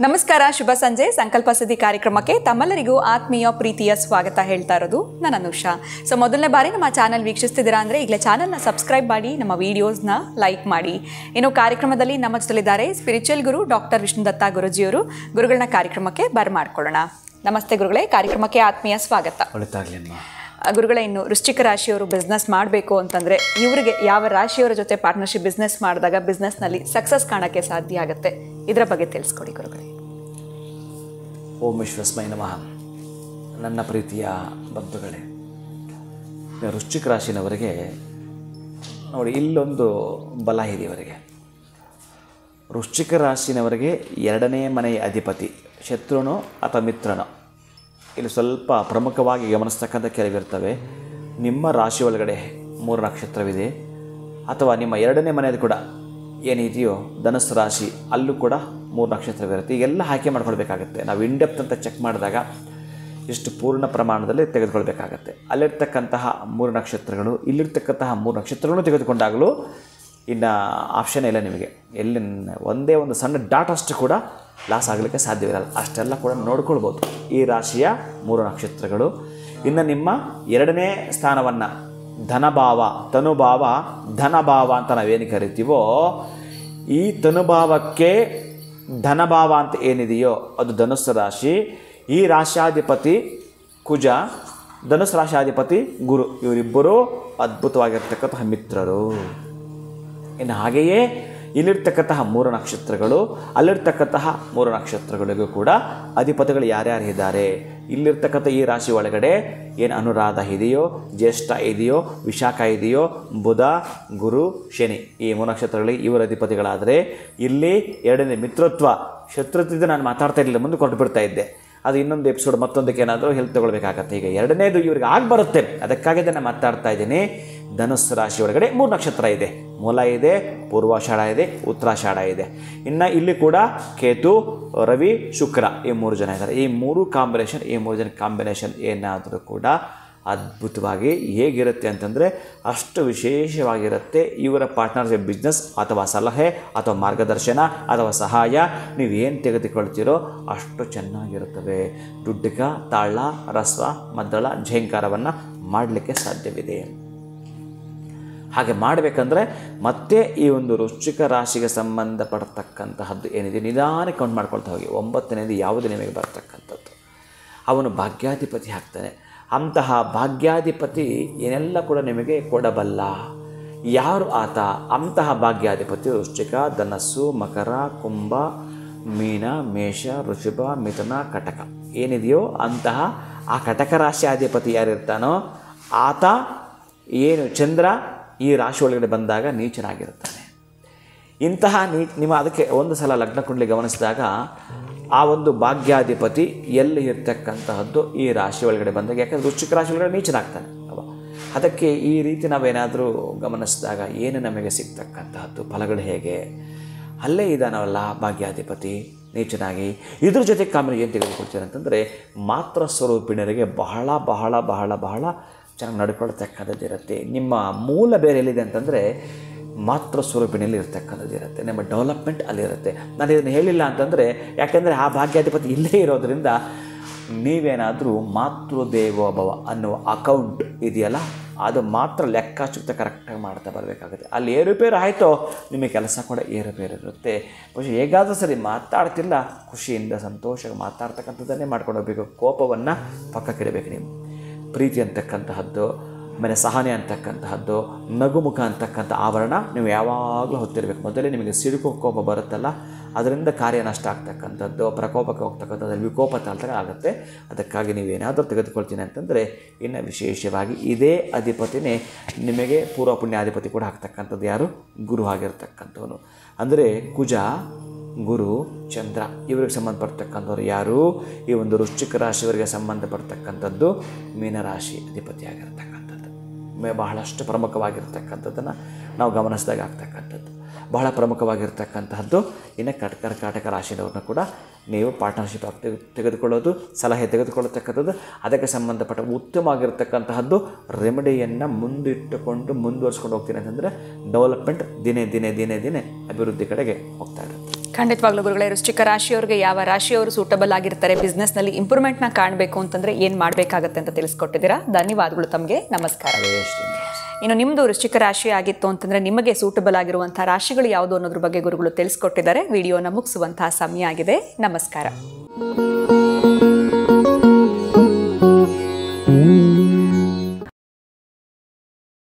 ನಮಸ್ಕಾರ, ಶುಭ ಸಂಜೆ. ಸಂಕಲ್ಪ ಸಿದ್ಧಿ ಕಾರ್ಯಕ್ರಮಕ್ಕೆ ತಮ್ಮೆಲ್ಲರಿಗೂ ಆತ್ಮೀಯ ಪ್ರೀತಿಯ ಸ್ವಾಗತ ಹೇಳ್ತಾ ಇರೋದು ನಾನು ಅನುಷಾ. ಸೊ ಮೊದಲನೇ ಬಾರಿ ನಮ್ಮ ಚಾನಲ್ ವೀಕ್ಷಿಸ್ತಿದ್ದೀರಾ ಅಂದರೆ ಈಗಲೇ ಚಾನಲ್ನ ಸಬ್ಸ್ಕ್ರೈಬ್ ಮಾಡಿ, ನಮ್ಮ ವೀಡಿಯೋಸ್ನ ಲೈಕ್ ಮಾಡಿ. ಇನ್ನು ಕಾರ್ಯಕ್ರಮದಲ್ಲಿ ನಮ್ಮ ಜೊತೆಲಿದ್ದಾರೆ ಸ್ಪಿರಿಚುವಲ್ ಗುರು ಡಾಕ್ಟರ್ ವಿಷ್ಣುದತ್ತ ಗುರುಜಿಯವರು. ಗುರುಗಳನ್ನ ಕಾರ್ಯಕ್ರಮಕ್ಕೆ ಬರಮಾಡ್ಕೊಳ್ಳೋಣ. ನಮಸ್ತೆ ಗುರುಗಳೇ, ಕಾರ್ಯಕ್ರಮಕ್ಕೆ ಆತ್ಮೀಯ ಸ್ವಾಗತ. ಗುರುಗಳೇ, ಇನ್ನು ವೃಶ್ಚಿಕ ರಾಶಿಯವರು ಬಿಸ್ನೆಸ್ ಮಾಡಬೇಕು ಅಂತಂದರೆ ಇವರಿಗೆ ಯಾವ ರಾಶಿಯವರ ಜೊತೆ ಪಾರ್ಟ್ನರ್ಶಿಪ್ ಬಿಸ್ನೆಸ್ ಮಾಡಿದಾಗ ಬಿಸ್ನೆಸ್ನಲ್ಲಿ ಸಕ್ಸಸ್ ಕಾಣೋಕ್ಕೆ ಸಾಧ್ಯ ಆಗುತ್ತೆ, ಇದರ ಬಗ್ಗೆ ತಿಳಿಸ್ಕೊಡಿ ಗುರುಗಳೇ. ಓಂ ವಿಶ್ವಸ್ಮೈ ನಮಃ. ನನ್ನ ಪ್ರೀತಿಯ ಬಂಧುಗಳೇ, ವೃಶ್ಚಿಕ ರಾಶಿನವರಿಗೆ ನೋಡಿ, ಇಲ್ಲೊಂದು ಬಲ ಇದೆ ಇವರಿಗೆ. ವೃಶ್ಚಿಕ ರಾಶಿನವರಿಗೆ ಎರಡನೇ ಮನೆಯ ಅಧಿಪತಿ ಶತ್ರುನೋ ಅಥವಾ ಮಿತ್ರನೋ, ಇಲ್ಲಿ ಸ್ವಲ್ಪ ಪ್ರಮುಖವಾಗಿ ಗಮನಿಸ್ತಕ್ಕಂಥ ಕೆಲವಿರ್ತವೆ. ನಿಮ್ಮ ರಾಶಿ ಒಳಗಡೆ 3 ನಕ್ಷತ್ರವಿದೆ, ಅಥವಾ ನಿಮ್ಮ ಎರಡನೇ ಮನೆಯದು ಕೂಡ ಏನಿದೆಯೋ ಧನುಸ್ಸು ರಾಶಿ, ಅಲ್ಲೂ ಕೂಡ 3 ನಕ್ಷತ್ರವಿರುತ್ತೆ. ಈಗೆಲ್ಲ ಆಯ್ಕೆ ಮಾಡ್ಕೊಳ್ಬೇಕಾಗತ್ತೆ. ನಾವು ಇಂಡೆಪ್ತ್ ಅಂತ ಚೆಕ್ ಮಾಡಿದಾಗ ಇಷ್ಟು ಪೂರ್ಣ ಪ್ರಮಾಣದಲ್ಲಿ ತೆಗೆದುಕೊಳ್ಬೇಕಾಗತ್ತೆ. ಅಲ್ಲಿರ್ತಕ್ಕಂತಹ 3 ನಕ್ಷತ್ರಗಳು, ಇಲ್ಲಿರ್ತಕ್ಕಂತಹ 3 ನಕ್ಷತ್ರಗಳನ್ನು ತೆಗೆದುಕೊಂಡಾಗಲೂ ಇನ್ನು ಆಪ್ಷನ್ ಇಲ್ಲ ನಿಮಗೆ. ಎಲ್ಲಿ ಒಂದೇ ಒಂದು ಸಣ್ಣ ಡಾಟ್ ಅಷ್ಟು ಕೂಡ ಲಾಸ್ ಆಗಲಿಕ್ಕೆ ಸಾಧ್ಯವಿರಲ್ಲ. ಅಷ್ಟೆಲ್ಲ ಕೂಡ ನೋಡ್ಕೊಳ್ಬೋದು ಈ ರಾಶಿಯ 3 ನಕ್ಷತ್ರಗಳು. ಇನ್ನು ನಿಮ್ಮ ಎರಡನೇ ಸ್ಥಾನವನ್ನು ಧನಭಾವ, ತನುಭಾವ, ಧನಭಾವ ಅಂತ ನಾವೇನು ಕರಿತೀವೋ, ಈ ತನುಭಾವಕ್ಕೆ ಧನಭಾವ ಅಂತ ಏನಿದೆಯೋ ಅದು ಧನುಸ್ಸು ರಾಶಿ. ಈ ರಾಶ್ಯಾಧಿಪತಿ ಕುಜ, ಧನುಸ್ಸು ರಾಶ್ಯಾಧಿಪತಿ ಗುರು. ಇವರಿಬ್ಬರೂ ಅದ್ಭುತವಾಗಿರ್ತಕ್ಕಂತಹ ಮಿತ್ರರು. ಇನ್ನು ಹಾಗೆಯೇ ಇಲ್ಲಿರ್ತಕ್ಕಂತಹ 3 ನಕ್ಷತ್ರಗಳು, ಅಲ್ಲಿರ್ತಕ್ಕಂತಹ 3 ನಕ್ಷತ್ರಗಳಿಗೂ ಕೂಡ ಅಧಿಪತಿಗಳು ಯಾರ್ಯಾರು ಇದ್ದಾರೆ. ಇಲ್ಲಿರ್ತಕ್ಕಂಥ ಈ ರಾಶಿ ಒಳಗಡೆ ಏನು ಅನುರಾಧ ಇದೆಯೋ, ಜ್ಯೇಷ್ಠ ಇದೆಯೋ, ವಿಶಾಖ ಇದೆಯೋ, ಬುಧ, ಗುರು, ಶನಿ, ಈ 3 ನಕ್ಷತ್ರಗಳಿಗೆ ಇವರ ಅಧಿಪತಿಗಳಾದರೆ, ಇಲ್ಲಿ ಎರಡನೇ ಮಿತ್ರತ್ವ, ಶತ್ರುತ್ವದ ನಾನು ಮಾತಾಡ್ತಾ ಇರಲಿಲ್ಲ, ಮುಂದೆ ಕೊಟ್ಟು ಬಿಡ್ತಾ ಇದ್ದೆ. ಅದು ಇನ್ನೊಂದು ಎಪಿಸೋಡ್ ಮತ್ತೊಂದಕ್ಕೆ ಏನಾದರೂ ಹೆಲ್ತ್ ತೊಗೊಳ್ಬೇಕಾಗತ್ತೆ. ಈಗ ಎರಡನೇದು ಇವ್ರಿಗೆ ಬರುತ್ತೆ, ಅದಕ್ಕಾಗಿ ನಾನು ಮಾತಾಡ್ತಾ ಇದ್ದೀನಿ. ಧನುಸ್ಸು ರಾಶಿ ಒಳಗಡೆ 3 ನಕ್ಷತ್ರ ಇದೆ. ಮೂಲ ಇದೆ, ಪೂರ್ವಾಷಾಢ ಇದೆ, ಉತ್ತರಾಷಾಢ ಇದೆ. ಇನ್ನು ಇಲ್ಲಿ ಕೂಡ ಕೇತು, ರವಿ, ಶುಕ್ರ, ಈ 3 ಜನ ಇದ್ದಾರೆ. ಈ 3 ಕಾಂಬಿನೇಷನ್, ಈ 3 ಜನ ಕಾಂಬಿನೇಷನ್ ಏನಾದರೂ ಕೂಡ ಅದ್ಭುತವಾಗಿ ಹೇಗಿರುತ್ತೆ ಅಂತಂದರೆ ಅಷ್ಟು ವಿಶೇಷವಾಗಿರುತ್ತೆ. ಇವರ ಪಾರ್ಟ್ನರ್ಶಿಪ್ ಬಿಸ್ನೆಸ್ ಅಥವಾ ಸಲಹೆ ಅಥವಾ ಮಾರ್ಗದರ್ಶನ ಅಥವಾ ಸಹಾಯ ನೀವೇನು ತೆಗೆದುಕೊಳ್ತೀರೋ ಅಷ್ಟು ಚೆನ್ನಾಗಿರುತ್ತವೆ. ದುಡ್ಡಿಗ, ತಾಳ, ರಸ್ವ, ಮದ್ದಳ, ಝೇಂಕಾರವನ್ನು ಮಾಡಲಿಕ್ಕೆ ಸಾಧ್ಯವಿದೆ. ಹಾಗೆ ಮಾಡಬೇಕಂದ್ರೆ ಮತ್ತೆ ಈ ಒಂದು ವೃಶ್ಚಿಕ ರಾಶಿಗೆ ಸಂಬಂಧಪಡ್ತಕ್ಕಂತಹದ್ದು ಏನಿದೆ ನಿಧಾನಕ್ಕೆ ಕೌಂಟ್ ಮಾಡ್ಕೊಳ್ತಾ ಹೋಗಿ. 9ನೇದು ಯಾವುದು ನಿಮಗೆ ಬರ್ತಕ್ಕಂಥದ್ದು, ಅವನು ಭಾಗ್ಯಾಧಿಪತಿ ಆಗ್ತಾನೆ. ಅಂತಹ ಭಾಗ್ಯಾಧಿಪತಿ ಏನೆಲ್ಲ ಕೂಡ ನಿಮಗೆ ಕೊಡಬಲ್ಲ. ಯಾರು ಆತ? ಅಂತಹ ಭಾಗ್ಯಾಧಿಪತಿ ವೃಶ್ಚಿಕ, ಧನಸ್ಸು, ಮಕರ, ಕುಂಭ, ಮೀನ, ಮೇಷ, ವೃಷಭ, ಮಿಥುನ, ಕಟಕ ಏನಿದೆಯೋ ಅಂತಹ ಆ ಕಟಕ ರಾಶಿಯಾಧಿಪತಿ ಯಾರಿರ್ತಾನೋ ಆತ ಏನು ಚಂದ್ರ ಈ ರಾಶಿ ಒಳಗಡೆ ಬಂದಾಗ ನೀಚನಾಗಿರುತ್ತಾನೆ. ಇಂತಹ ನಿಮ್ಮ ಅದಕ್ಕೆ ಒಂದು ಸಲ ಲಗ್ನ ಕುಂಡಲಿ ಗಮನಿಸಿದಾಗ ಆ ಒಂದು ಭಾಗ್ಯಾಧಿಪತಿ ಎಲ್ಲಿ ಇರ್ತಕ್ಕಂತಹದ್ದು ಈ ರಾಶಿ ಒಳಗಡೆ ಬಂದಾಗ, ಯಾಕಂದರೆ ವೃಶ್ಚಿಕ ರಾಶಿ ಒಳಗಡೆ ನೀಚನಾಗ್ತಾನೆ ಅಲ್ವಾ. ಅದಕ್ಕೆ ಈ ರೀತಿ ನಾವೇನಾದರೂ ಗಮನಿಸಿದಾಗ ಏನು ನಮಗೆ ಸಿಗ್ತಕ್ಕಂತಹದ್ದು ಫಲಗಳು ಹೇಗೆ, ಅಲ್ಲೇ ಇದ್ದಾನವಲ್ಲ ಭಾಗ್ಯಾಧಿಪತಿ ನೀಚನಾಗಿ. ಇದ್ರ ಜೊತೆ ಕಾಂಬಿನೇಷನ್ ಏನು ತೆಗೆದುಕೊಳ್ತೀರ ಅಂತಂದರೆ ಮಾತೃ ಸ್ವರೂಪಿಣರಿಗೆ ಬಹಳ ಬಹಳ ಬಹಳ ಬಹಳ ಚೆನ್ನಾಗಿ ನಡ್ಕೊಳ್ತಕ್ಕಂಥದ್ದು ಇರುತ್ತೆ. ನಿಮ್ಮ ಮೂಲ ಬೇರೆ ಎಲ್ಲಿದೆ ಅಂತಂದರೆ ಮಾತೃ ಸ್ವರೂಪಿನಲ್ಲಿ ಇರ್ತಕ್ಕಂಥದ್ದು ಇರುತ್ತೆ. ನಿಮ್ಮ ಡೆವಲಪ್ಮೆಂಟ್ ಅಲ್ಲಿರುತ್ತೆ. ನಾನು ಇದನ್ನು ಹೇಳಿಲ್ಲ ಅಂತಂದರೆ ಯಾಕೆಂದರೆ ಆ ಭಾಗ್ಯಾಧಿಪತಿ ಇಲ್ಲೇ ಇರೋದರಿಂದ ನೀವೇನಾದರೂ ಮಾತೃದೇವೋಭವ ಅನ್ನುವ ಅಕೌಂಟ್ ಇದೆಯಲ್ಲ ಅದು ಮಾತ್ರ ಲೆಕ್ಕಾಚುಕ್ತ ಕರೆಕ್ಟಾಗಿ ಮಾಡ್ತಾ ಬರಬೇಕಾಗುತ್ತೆ. ಅಲ್ಲಿ ಏರುಪೇರು ಆಯಿತೋ ನಿಮಗೆ ಕೆಲಸ ಕೂಡ ಏರುಪೇರು ಇರುತ್ತೆ. ಬಹುಶಃ ಹೇಗಾದರೂ ಸರಿ ಮಾತಾಡ್ತಿಲ್ಲ, ಖುಷಿಯಿಂದ ಸಂತೋಷವಾಗಿ ಮಾತಾಡ್ತಕ್ಕಂಥದ್ದನ್ನೇ ಮಾಡ್ಕೊಂಡು ಹೋಗಬೇಕು. ಕೋಪವನ್ನು ಪಕ್ಕಕ್ಕಿಡಬೇಕು. ನೀವು ಪ್ರೀತಿ ಅಂತಕ್ಕಂತಹದ್ದು, ಆಮೇಲೆ ಸಹನೆ ಅಂತಕ್ಕಂತಹದ್ದು, ನಗುಮುಖ ಅಂತಕ್ಕಂಥ ಆವರಣ ನೀವು ಯಾವಾಗಲೂ ಹೊತ್ತಿರಬೇಕು. ಮೊದಲೇ ನಿಮಗೆ ಸಿಡುಕು ಕೋಪ ಬರುತ್ತಲ್ಲ, ಅದರಿಂದ ಕಾರ್ಯ ನಷ್ಟ ಆಗ್ತಕ್ಕಂಥದ್ದು, ಪ್ರಕೋಪಕ್ಕೆ ಹೋಗ್ತಕ್ಕಂಥದ್ದು, ವಿಕೋಪ ತಾಳ್ತಾರೆ ಆಗುತ್ತೆ. ಅದಕ್ಕಾಗಿ ನೀವೇನಾದರೂ ತೆಗೆದುಕೊಳ್ತೀನಿ ಅಂತಂದರೆ ಇನ್ನು ವಿಶೇಷವಾಗಿ ಇದೇ ಅಧಿಪತಿನೇ ನಿಮಗೆ ಪೂರ್ವ ಪುಣ್ಯಾಧಿಪತಿ ಕೂಡ ಆಗ್ತಕ್ಕಂಥದ್ದು ಯಾರು? ಗುರು ಆಗಿರ್ತಕ್ಕಂಥವನು. ಅಂದರೆ ಕುಜ, ಗುರು, ಚಂದ್ರ ಇವರಿಗೆ ಸಂಬಂಧಪಡ್ತಕ್ಕಂಥವ್ರು ಯಾರು? ಈ ಒಂದು ವೃಶ್ಚಿಕ ರಾಶಿಯವರಿಗೆ ಸಂಬಂಧಪಡ್ತಕ್ಕಂಥದ್ದು ಮೀನರಾಶಿ ಅಧಿಪತಿಯಾಗಿರ್ತಕ್ಕಂಥದ್ದು. ಬಹಳಷ್ಟು ಪ್ರಮುಖವಾಗಿರ್ತಕ್ಕಂಥದ್ದನ್ನು ನಾವು ಗಮನಿಸಿದಾಗ ಆಗ್ತಕ್ಕಂಥದ್ದು. ಬಹಳ ಪ್ರಮುಖವಾಗಿರ್ತಕ್ಕಂತಹದ್ದು ಇನ್ನು ಕರ್ಕಾಟಕ ರಾಶಿಯವ್ರನ್ನ ಕೂಡ ನೀವು ಪಾರ್ಟ್ನರ್ಶಿಪ್ ತೆಗೆದುಕೊಳ್ಳೋದು, ಸಲಹೆ ತೆಗೆದುಕೊಳ್ಳತಕ್ಕಂಥದ್ದು, ಅದಕ್ಕೆ ಸಂಬಂಧಪಟ್ಟ ಉತ್ತಮವಾಗಿರ್ತಕ್ಕಂತಹದ್ದು ರೆಮಿಡಿಯನ್ನು ಮುಂದಿಟ್ಟುಕೊಂಡು ಮುಂದುವರಿಸ್ಕೊಂಡು ಹೋಗ್ತೀನಿ ಅಂತಂದರೆ ಡೆವಲಪ್ಮೆಂಟ್ ದಿನೇ ದಿನೇ ದಿನೇ ದಿನೇ ಅಭಿವೃದ್ಧಿ ಕಡೆಗೆ ಹೋಗ್ತಾ ಇರುತ್ತೆ. ಖಂಡಿತವಾಗ್ಲೂ ಗುರುಗಳೇ, ವೃಶ್ಚಿಕ ರಾಶಿಯವರಿಗೆ ಯಾವ ರಾಶಿಯವರು ಸೂಟಬಲ್ ಆಗಿರ್ತಾರೆ, ಬಿಸ್ನೆಸ್ನಲ್ಲಿ ಇಂಪ್ರೂವ್ಮೆಂಟ್ನ ಕಾಣಬೇಕು ಅಂತಂದರೆ ಏನು ಮಾಡಬೇಕಾಗತ್ತೆ ಅಂತ ತಿಳಿಸ್ಕೊಟ್ಟಿದ್ದೀರಾ. ಧನ್ಯವಾದಗಳು ತಮಗೆ. ನಮಸ್ಕಾರ. ಇನ್ನು ನಿಮ್ಮದು ವೃಶ್ಚಿಕ ರಾಶಿ ಆಗಿತ್ತು ಅಂತಂದರೆ ನಿಮಗೆ ಸೂಟಬಲ್ ಆಗಿರುವಂಥ ರಾಶಿಗಳು ಯಾವುದು ಅನ್ನೋದ್ರ ಬಗ್ಗೆ ಗುರುಗಳು ತಿಳಿಸ್ಕೊಟ್ಟಿದ್ದಾರೆ. ವಿಡಿಯೋನ ಮುಗಿಸುವಂತಹ ಸಮಯ ಆಗಿದೆ. ನಮಸ್ಕಾರ.